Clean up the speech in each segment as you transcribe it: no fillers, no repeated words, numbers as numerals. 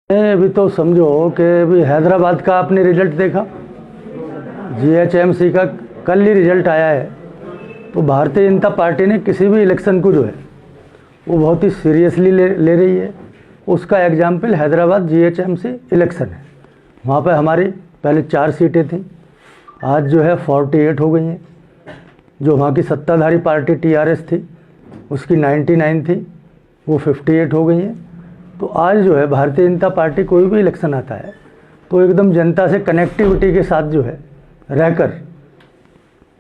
अभी तो समझो कि अभी हैदराबाद का आपने रिजल्ट देखा, जीएचएमसी का कल ही रिजल्ट आया है। तो भारतीय जनता पार्टी ने किसी भी इलेक्शन को जो है वो बहुत ही सीरियसली ले रही है। उसका एग्जाम्पल हैदराबाद जीएचएमसी इलेक्शन है। वहाँ पर हमारी पहले 4 सीटें थीं, आज जो है 48 हो गई हैं। जो वहाँ की सत्ताधारी पार्टी टीआरएस थी उसकी 99 थी, वो 58 हो गई हैं। तो आज जो है भारतीय जनता पार्टी कोई भी इलेक्शन आता है तो एकदम जनता से कनेक्टिविटी के साथ जो है रहकर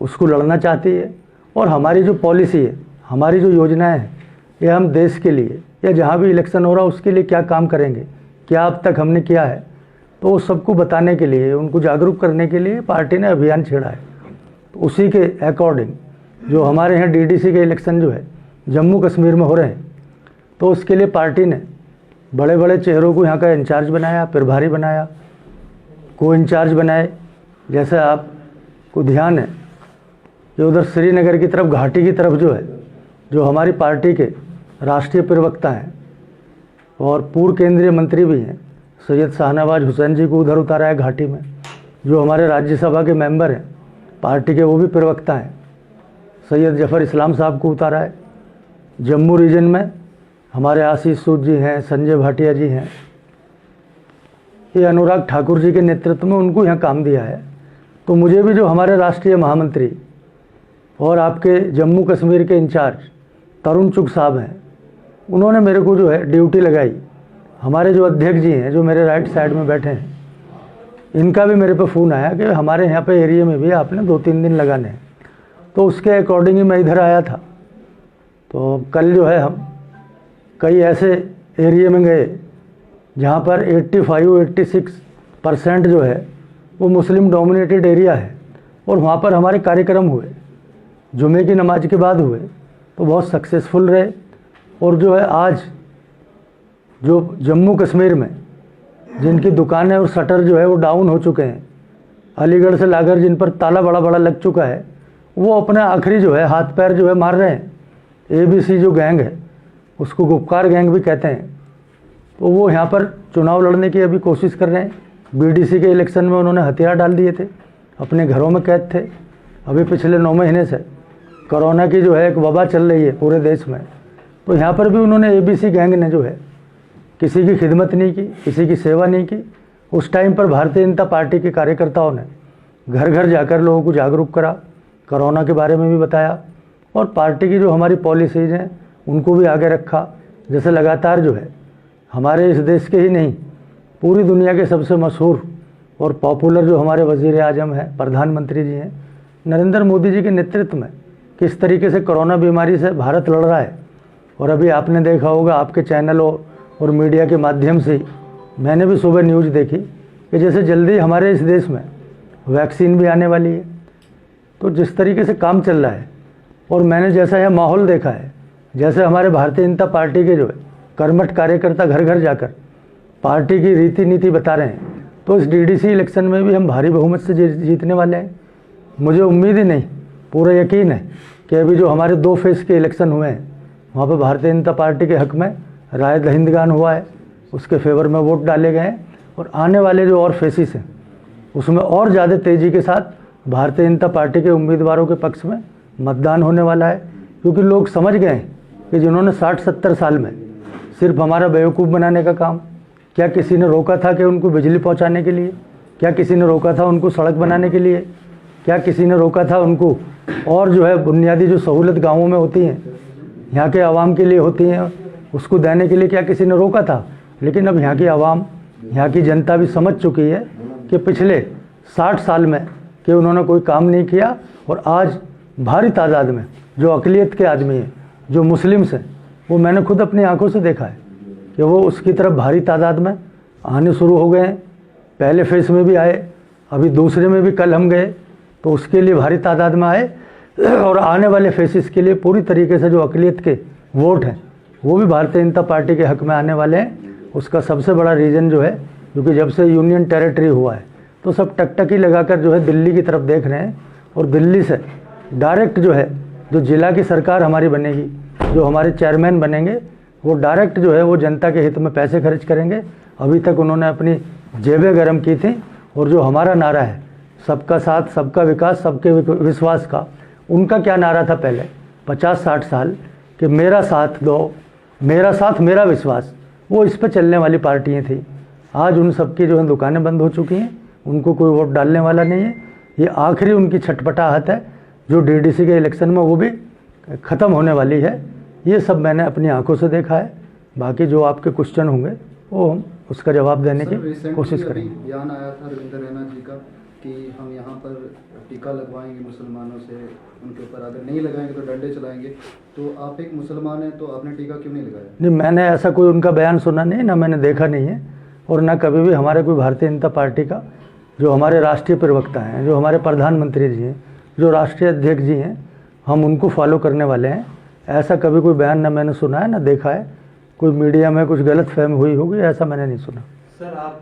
उसको लड़ना चाहती है। और हमारी जो पॉलिसी है, हमारी जो योजनाएं हैं, ये हम देश के लिए या जहाँ भी इलेक्शन हो रहा है उसके लिए क्या काम करेंगे, क्या अब तक हमने किया है, तो उस सबको बताने के लिए, उनको जागरूक करने के लिए पार्टी ने अभियान छेड़ा है। तो उसी के अकॉर्डिंग जो हमारे यहाँ डीडीसी के इलेक्शन जो है जम्मू कश्मीर में हो रहे हैं, तो उसके लिए पार्टी ने बड़े बड़े चेहरों को यहाँ का इंचार्ज बनाया, प्रभारी बनाया, को इंचार्ज बनाए। जैसे आपको ध्यान है कि उधर श्रीनगर की तरफ, घाटी की तरफ जो है, जो हमारी पार्टी के राष्ट्रीय प्रवक्ता हैं और पूर्व केंद्रीय मंत्री भी हैं, सैयद शाहनवाज हुसैन जी को उधर उतारा है घाटी में। जो हमारे राज्यसभा के मेंबर हैं पार्टी के, वो भी प्रवक्ता हैं, सैयद जफ़र इस्लाम साहब को उतारा है। जम्मू रीजन में हमारे आशीष सूद जी हैं, संजय भाटिया जी हैं, ये अनुराग ठाकुर जी के नेतृत्व में उनको यहाँ काम दिया है। तो मुझे भी जो हमारे राष्ट्रीय महामंत्री और आपके जम्मू कश्मीर के इंचार्ज तरुण चुग साहब हैं, उन्होंने मेरे को जो है ड्यूटी लगाई। हमारे जो अध्यक्ष जी हैं, जो मेरे राइट साइड में बैठे हैं, इनका भी मेरे पे फ़ोन आया कि हमारे यहाँ पे एरिया में भी आपने 2-3 दिन लगाने हैं। तो उसके अकॉर्डिंग ही मैं इधर आया था। तो कल जो है हम कई ऐसे एरिया में गए जहाँ पर 85-86% जो है वो मुस्लिम डोमिनेटेड एरिया है, और वहाँ पर हमारे कार्यक्रम हुए, जुमे की नमाज के बाद हुए, तो बहुत सक्सेसफुल रहे। और जो है आज जो जम्मू कश्मीर में जिनकी दुकानें और शटर जो है वो डाउन हो चुके हैं, अलीगढ़ से लाकर जिन पर ताला बड़ा बड़ा लग चुका है, वो अपने आखिरी जो है हाथ पैर जो है मार रहे हैं। एबीसी जो गैंग है, उसको गुपकार गैंग भी कहते हैं, तो वो यहाँ पर चुनाव लड़ने की अभी कोशिश कर रहे हैं। बीडीसी के इलेक्शन में उन्होंने हथियार डाल दिए थे, अपने घरों में कैद थे। अभी पिछले 9 महीने से कोरोना की जो है एक वबा चल रही है पूरे देश में, तो यहाँ पर भी उन्होंने एबीसी गैंग ने जो है किसी की खिदमत नहीं की, किसी की सेवा नहीं की। उस टाइम पर भारतीय जनता पार्टी के कार्यकर्ताओं ने घर घर जाकर लोगों को जागरूक करा, कोरोना के बारे में भी बताया, और पार्टी की जो हमारी पॉलिसीज़ हैं उनको भी आगे रखा। जैसे लगातार जो है हमारे इस देश के ही नहीं, पूरी दुनिया के सबसे मशहूर और पॉपुलर जो हमारे वज़ीर आज़म हैं, प्रधानमंत्री जी हैं, नरेंद्र मोदी जी के नेतृत्व में किस तरीके से कोरोना बीमारी से भारत लड़ रहा है। और अभी आपने देखा होगा आपके चैनलों और मीडिया के माध्यम से, मैंने भी सुबह न्यूज़ देखी कि जैसे जल्दी हमारे इस देश में वैक्सीन भी आने वाली है। तो जिस तरीके से काम चल रहा है, और मैंने जैसा यह माहौल देखा है, जैसे हमारे भारतीय जनता पार्टी के जो है कर्मठ कार्यकर्ता घर घर जाकर पार्टी की रीति नीति बता रहे हैं, तो इस डीडीसी इलेक्शन में भी हम भारी बहुमत से जीतने वाले हैं। मुझे उम्मीद ही नहीं, पूरा यकीन है कि अभी जो हमारे 2 फेज़ के इलेक्शन हुए हैं, वहाँ पर भारतीय जनता पार्टी के हक में राय दहिंदगान हुआ है, उसके फेवर में वोट डाले गए हैं। और आने वाले जो और फेसिस हैं उसमें और ज़्यादा तेज़ी के साथ भारतीय जनता पार्टी के उम्मीदवारों के पक्ष में मतदान होने वाला है। क्योंकि लोग समझ गए हैं कि जिन्होंने 60-70 साल में सिर्फ हमारा बेवकूफ़ बनाने का काम, क्या किसी ने रोका था कि उनको बिजली पहुंचाने के लिए? क्या किसी ने रोका था उनको सड़क बनाने के लिए? क्या किसी ने रोका था उनको और जो है बुनियादी जो सहूलत गाँवों में होती हैं, यहाँ के आवाम के लिए होती हैं, उसको देने के लिए क्या किसी ने रोका था? लेकिन अब यहाँ की आवाम, यहाँ की जनता भी समझ चुकी है कि पिछले 60 साल में कि उन्होंने कोई काम नहीं किया। और आज भारी तादाद में जो अक़लियत के आदमी हैं, जो मुस्लिम्स हैं, वो मैंने खुद अपनी आंखों से देखा है कि वो उसकी तरफ भारी तादाद में आने शुरू हो गए हैं। पहले फेज़ में भी आए, अभी दूसरे में भी कल हम गए, तो उसके लिए भारी तादाद में आए। और आने वाले फेसिस के लिए पूरी तरीके से जो अक़लियत के वोट हैं वो भी भारतीय जनता पार्टी के हक में आने वाले हैं। उसका सबसे बड़ा रीज़न जो है, क्योंकि जब से यूनियन टेरिटरी हुआ है तो सब टकटकी लगाकर जो है दिल्ली की तरफ देख रहे हैं, और दिल्ली से डायरेक्ट जो है जो जिला की सरकार हमारी बनेगी, जो हमारे चेयरमैन बनेंगे, वो डायरेक्ट जो है वो जनता के हित में पैसे खर्च करेंगे। अभी तक उन्होंने अपनी जेबें गर्म की थी, और जो हमारा नारा है सबका साथ सबका विकास सबके विश्वास का, उनका क्या नारा था पहले 50-60 साल कि मेरा साथ दो, मेरा साथ मेरा विश्वास, वो इस पे चलने वाली पार्टियां थी। आज उन सबकी जो है दुकानें बंद हो चुकी हैं, उनको कोई वोट डालने वाला नहीं है। ये आखिरी उनकी छटपटाहट है जो डीडीसी के इलेक्शन में वो भी ख़त्म होने वाली है। ये सब मैंने अपनी आंखों से देखा है। बाकी जो आपके क्वेश्चन होंगे वो हम उसका जवाब देने की कोशिश करेंगे। बयान आया था रविंद्र रैना जी का कि हम यहाँ पर टीका लगवाएंगे मुसलमानों से, उनके ऊपर अगर नहीं लगाएंगे तो डंडे चलाएंगे। तो आप एक मुसलमान हैं, तो आपने टीका क्यों नहीं लगाया? नहीं, मैंने ऐसा कोई उनका बयान सुना नहीं, ना मैंने देखा नहीं है, और ना कभी भी हमारे कोई भारतीय जनता पार्टी का जो हमारे राष्ट्रीय प्रवक्ता हैं, जो हमारे प्रधानमंत्री जी हैं, जो राष्ट्रीय अध्यक्ष जी हैं, हम उनको फॉलो करने वाले हैं। ऐसा कभी कोई बयान ना मैंने सुना है ना देखा है। कोई मीडिया में कुछ गलत फहमी हुई होगी, ऐसा मैंने नहीं सुना। सर, आप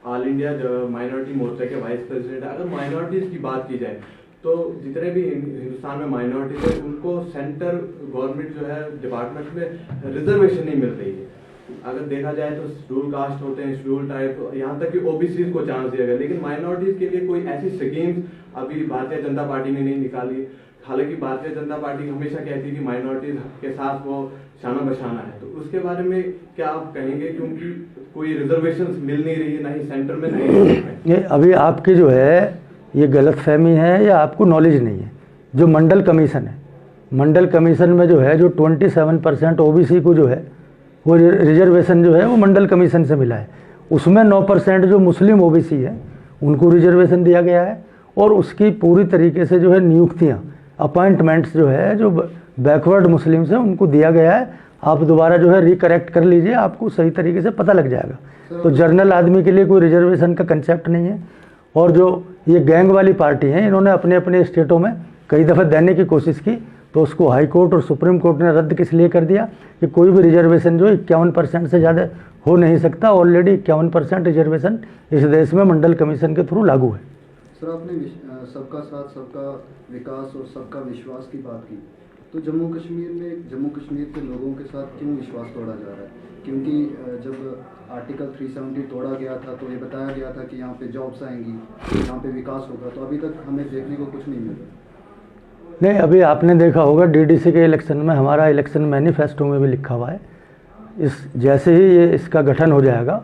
ऑल इंडिया माइनॉरिटी मोर्चा के वाइस प्रेसिडेंट हैं। अगर माइनॉरिटीज़ की बात की जाए तो जितने भी हिंदुस्तान में माइनॉरिटीज है उनको सेंट्रल गवर्नमेंट जो है डिपार्टमेंट में रिजर्वेशन नहीं मिल रही है। अगर देखा जाए तो शेड्यूल कास्ट होते हैं, शेड्यूल टाइप, यहाँ तक कि ओबीसी को चांस दिया गया, लेकिन माइनॉरिटीज के लिए कोई ऐसी स्कीम्स अभी भारतीय जनता पार्टी ने नहीं निकाली। हालांकि भारतीय जनता पार्टी हमेशा कहती है कि माइनॉरिटीज के साथ वो शाना बशाना है, तो उसके बारे में क्या आप कहेंगे? क्योंकि कोई रिजर्वेशन मिल नहीं रही है, ना ही सेंटर में नहीं। ये अभी आपकी जो है ये गलत फहमी है या आपको नॉलेज नहीं है। जो मंडल कमीशन है, मंडल कमीशन में जो है जो 27% ओबीसी को जो है वो रिजर्वेशन जो है वो मंडल कमीशन से मिला है। उसमें 9% जो मुस्लिम ओबीसी है उनको रिजर्वेशन दिया गया है, और उसकी पूरी तरीके से जो है नियुक्तियाँ, अपॉइंटमेंट्स जो है जो बैकवर्ड मुस्लिम से उनको दिया गया है। आप दोबारा जो है रिकरेक्ट कर लीजिए, आपको सही तरीके से पता लग जाएगा। तो जर्नल आदमी के लिए कोई रिजर्वेशन का कंसेप्ट नहीं है। और जो ये गैंग वाली पार्टी हैं, इन्होंने अपने अपने स्टेटों में कई दफ़े देने की कोशिश की, तो उसको हाई कोर्ट और सुप्रीम कोर्ट ने रद्द किस लिए कर दिया कि कोई भी रिजर्वेशन जो 51% से ज़्यादा हो नहीं सकता। ऑलरेडी 51% रिजर्वेशन इस देश में मंडल कमीशन के थ्रू लागू है। सर, आपने सबका साथ सबका विकास और सबका विश्वास की बात की, तो जम्मू कश्मीर के लोगों के साथ क्यों विश्वास तोड़ा जा रहा है? क्योंकि जब आर्टिकल 370 तोड़ा गया था तो ये बताया गया था कि यहाँ पे जॉब्स आएंगी, यहाँ पे विकास होगा, तो अभी तक हमें देखने को कुछ नहीं मिल रहा। नहीं, अभी आपने देखा होगा डीडीसी के इलेक्शन में हमारा इलेक्शन मैनिफेस्टो में भी लिखा हुआ है, इस जैसे ही ये इसका गठन हो जाएगा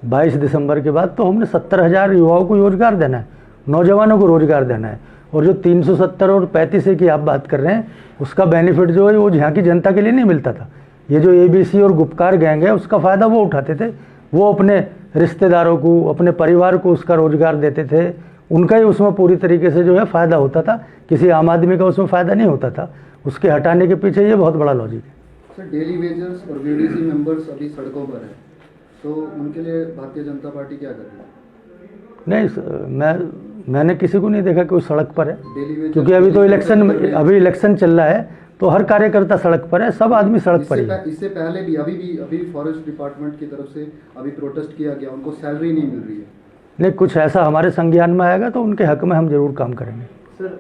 22 दिसंबर के बाद, तो हमने 70,000 युवाओं को रोजगार देना है, नौजवानों को रोजगार देना है। और जो 370 और 35 की आप बात कर रहे हैं, उसका बेनिफिट जो है वो यहाँ की जनता के लिए नहीं मिलता था। ये जो एबीसी और गुपकार गैंग है उसका फ़ायदा वो उठाते थे, वो अपने रिश्तेदारों को, अपने परिवार को उसका रोजगार देते थे, उनका ही उसमें पूरी तरीके से जो है फ़ायदा होता था, किसी आम आदमी का उसमें फ़ायदा नहीं होता था। उसके हटाने के पीछे ये बहुत बड़ा लॉजिक है। सर, डेली वेजर्स और वीडीसी मेंबर्स अभी सड़कों पर हैं, तो उनके लिए भारतीय जनता पार्टी क्या कर रही है? नहीं, मैंने किसी को नहीं देखा कि वो सड़क पर है, क्योंकि अभी तो इलेक्शन चल रहा है, तो हर कार्यकर्ता सड़क पर है, सब आदमी सड़क पर ही है। इससे पहले भी अभी फॉरेस्ट डिपार्टमेंट की तरफ से अभी प्रोटेस्ट किया गया, उनको सैलरी नहीं मिल रही है। नहीं, कुछ ऐसा हमारे संज्ञान में आएगा तो उनके हक में हम जरूर काम करेंगे। सर,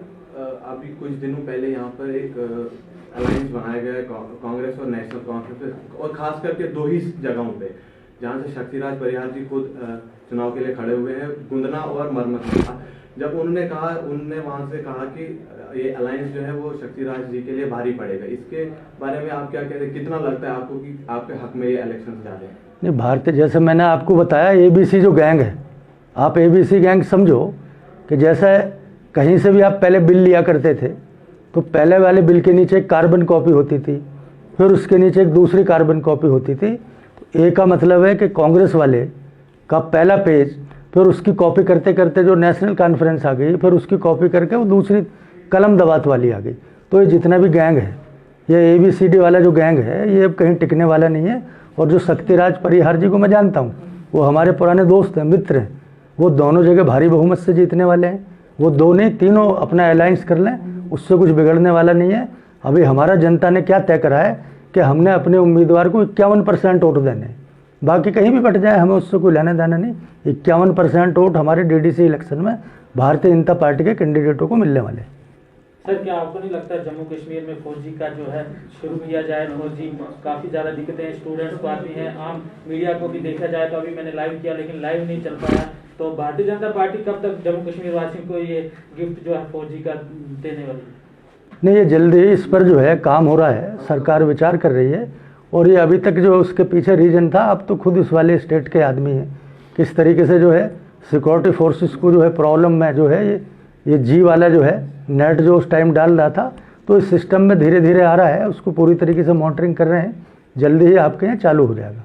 अभी कुछ दिनों पहले यहाँ पर एक अलायंस बनाया गया है कांग्रेस और नेशनल कॉन्फ्रेंस, और खास करके 2 ही जगहों पे जहाँ से शक्तिराज परिहार जी खुद चुनाव के लिए खड़े हुए हैं, गुंदना और मरमत में। जब उन्होंने वहाँ से कहा कि ये अलायंस जो है वो शक्तिराज जी के लिए भारी पड़ेगा, इसके बारे में आप क्या कहते हैं? कितना लगता है आपको कि आपके हक में ये इलेक्शन जा रहे हैं? नहीं, भारतीय, जैसे मैंने आपको बताया, एबीसी जो गैंग है, आप एबीसी गैंग समझो कि जैसे कहीं से भी आप पहले बिल लिया करते थे, तो पहले वाले बिल के नीचे एक कार्बन कॉपी होती थी, फिर उसके नीचे एक दूसरी कार्बन कॉपी होती थी। तो ए का मतलब है कि कांग्रेस वाले का पहला पेज, फिर उसकी कॉपी करते करते जो नेशनल कॉन्फ्रेंस आ गई, फिर उसकी कॉपी करके वो दूसरी कलम दबात वाली आ गई। तो ये जितना भी गैंग है, ये ABCD वाला जो गैंग है, ये अब कहीं टिकने वाला नहीं है। और जो शक्तिराज परिहार जी को मैं जानता हूँ, वो हमारे पुराने दोस्त हैं, मित्र हैं, वो दोनों जगह भारी बहुमत से जीतने वाले हैं। वो दो नहीं, तीनों अपना अलायंस कर लें, उससे कुछ बिगड़ने वाला नहीं है। अभी हमारा जनता ने क्या तय करा है कि हमने अपने उम्मीदवार को 51% वोट देने हैं, बाकी कहीं भी बट जाए हमें उससे कोई लेना देना नहीं। 51% वोट हमारे DDC इलेक्शन में भारतीय जनता पार्टी के कैंडिडेटों को मिलने वाले हैं। सर क्या आपको नहीं लगता जम्मू कश्मीर में 4G का जो है शुरू किया जाए? 4G काफ़ी ज़्यादा दिक्कतें स्टूडेंट्स को आती हैं, आम मीडिया को भी देखा जाए तो अभी मैंने लाइव किया लेकिन लाइव नहीं चल पाया। तो भारतीय जनता पार्टी कब तक जम्मू कश्मीर वासियों को ये गिफ्ट जो है 4G का देने वाली है? नहीं, ये जल्दी इस पर जो है काम हो रहा है, सरकार विचार कर रही है। और ये अभी तक जो उसके पीछे रीजन था, आप तो खुद इस वाले स्टेट के आदमी हैं, किस तरीके से जो है सिक्योरिटी फोर्सेस को जो है प्रॉब्लम में जो है ये जी वाला जो है नेट जो उस टाइम डाल रहा था, तो इस सिस्टम में धीरे धीरे आ रहा है, उसको पूरी तरीके से मॉनिटरिंग कर रहे हैं, जल्दी ही आपके यहाँ चालू हो जाएगा।